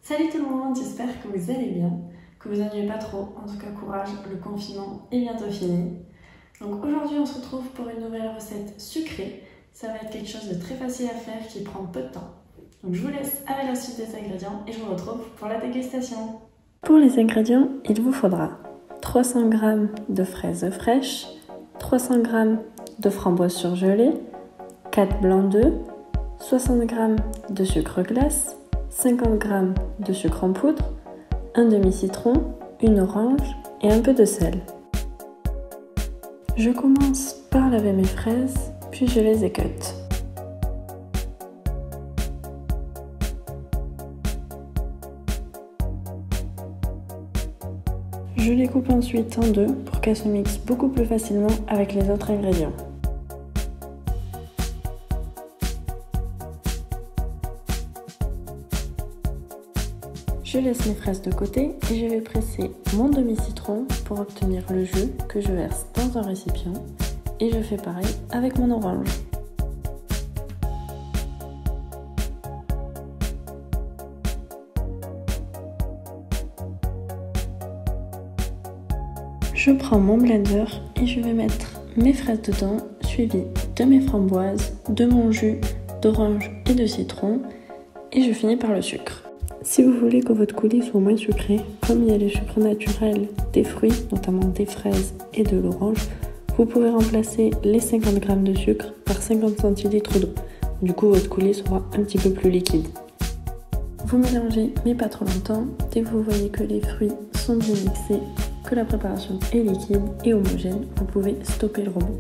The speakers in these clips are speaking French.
Salut tout le monde, j'espère que vous allez bien, que vous n'ennuyez pas trop, en tout cas courage, le confinement est bientôt fini. Donc aujourd'hui on se retrouve pour une nouvelle recette sucrée, ça va être quelque chose de très facile à faire qui prend peu de temps. Donc je vous laisse avec la suite des ingrédients et je vous retrouve pour la dégustation. Pour les ingrédients, il vous faudra 300 g de fraises fraîches, 300 g de framboises surgelées, 4 blancs d'œufs, 60 g de sucre glace, 50 g de sucre en poudre, un demi-citron, une orange et un peu de sel. Je commence par laver mes fraises, puis je les équeute. Je les coupe ensuite en deux pour qu'elles se mixent beaucoup plus facilement avec les autres ingrédients. Je laisse mes fraises de côté et je vais presser mon demi-citron pour obtenir le jus que je verse dans un récipient et je fais pareil avec mon orange. Je prends mon blender et je vais mettre mes fraises dedans, suivies de mes framboises, de mon jus d'orange et de citron et je finis par le sucre. Si vous voulez que votre coulis soit moins sucré, comme il y a le sucre naturel des fruits, notamment des fraises et de l'orange, vous pouvez remplacer les 50 g de sucre par 50 centilitres d'eau. Du coup, votre coulis sera un petit peu plus liquide. Vous mélangez, mais pas trop longtemps. Dès que vous voyez que les fruits sont bien mixés, que la préparation est liquide et homogène, vous pouvez stopper le robot.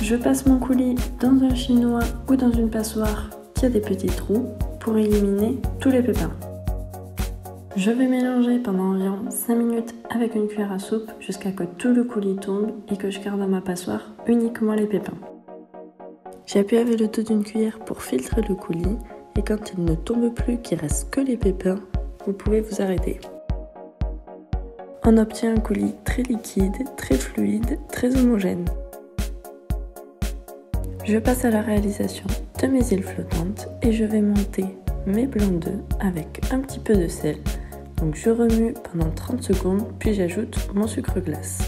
Je passe mon coulis dans un chinois ou dans une passoire qui a des petits trous pour éliminer tous les pépins. Je vais mélanger pendant environ 5 minutes avec une cuillère à soupe jusqu'à ce que tout le coulis tombe et que je garde dans ma passoire uniquement les pépins. J'appuie avec le dos d'une cuillère pour filtrer le coulis et quand il ne tombe plus, qu'il reste que les pépins, vous pouvez vous arrêter. On obtient un coulis très liquide, très fluide, très homogène. Je passe à la réalisation de mes îles flottantes et je vais monter mes blancs d'œufs avec un petit peu de sel. Donc je remue pendant 30 secondes puis j'ajoute mon sucre glace.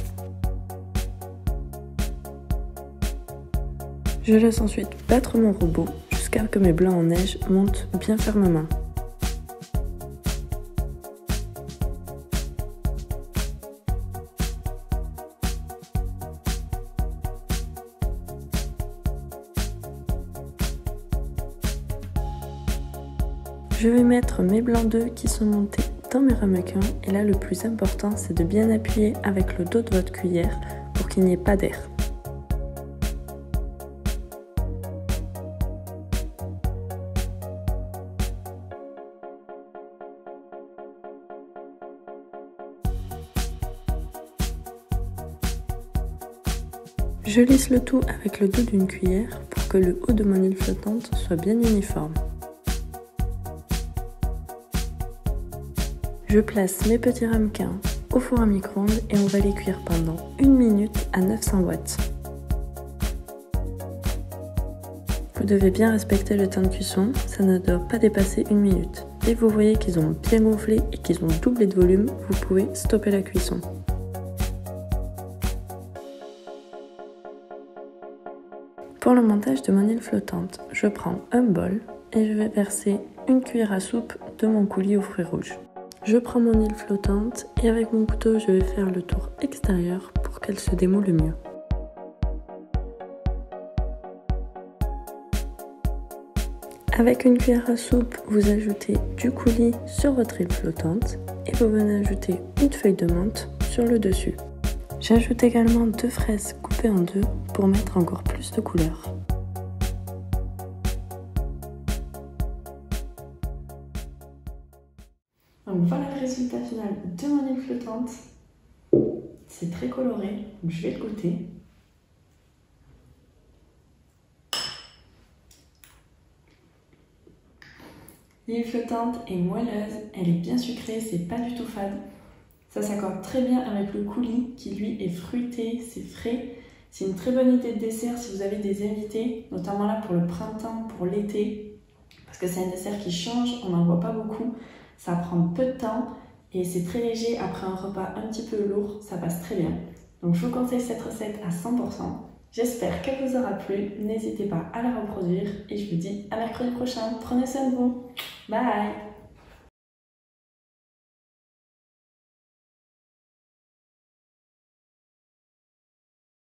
Je laisse ensuite battre mon robot jusqu'à ce que mes blancs en neige montent bien fermement. Je vais mettre mes blancs d'œufs qui sont montés dans mes ramequins et là le plus important c'est de bien appuyer avec le dos de votre cuillère pour qu'il n'y ait pas d'air. Je lisse le tout avec le dos d'une cuillère pour que le haut de mon île flottante soit bien uniforme. Je place mes petits ramequins au four à micro-ondes et on va les cuire pendant 1 minute à 900 watts. Vous devez bien respecter le temps de cuisson, ça ne doit pas dépasser 1 minute. Dès que vous voyez qu'ils ont bien gonflé et qu'ils ont doublé de volume, vous pouvez stopper la cuisson. Pour le montage de mon île flottante, je prends un bol et je vais verser une cuillère à soupe de mon coulis aux fruits rouges. Je prends mon île flottante et avec mon couteau je vais faire le tour extérieur pour qu'elle se démoule mieux. Avec une cuillère à soupe, vous ajoutez du coulis sur votre île flottante et vous venez ajouter une feuille de menthe sur le dessus. J'ajoute également 2 fraises coupées en deux pour mettre encore plus de couleur. Donc voilà le résultat final de mon île flottante. C'est très coloré, donc je vais le goûter. L'île flottante est moelleuse, elle est bien sucrée, c'est pas du tout fade. Ça s'accorde très bien avec le coulis qui lui est fruité, c'est frais C'est une très bonne idée de dessert si vous avez des invités, notamment là pour le printemps, pour l'été, parce que c'est un dessert qui change, on n'en voit pas beaucoup, ça prend peu de temps et c'est très léger après un repas un petit peu lourd, ça passe très bien. Donc je vous conseille cette recette à 100%. J'espère qu'elle vous aura plu, n'hésitez pas à la reproduire et je vous dis à mercredi prochain. Prenez soin de vous, bye!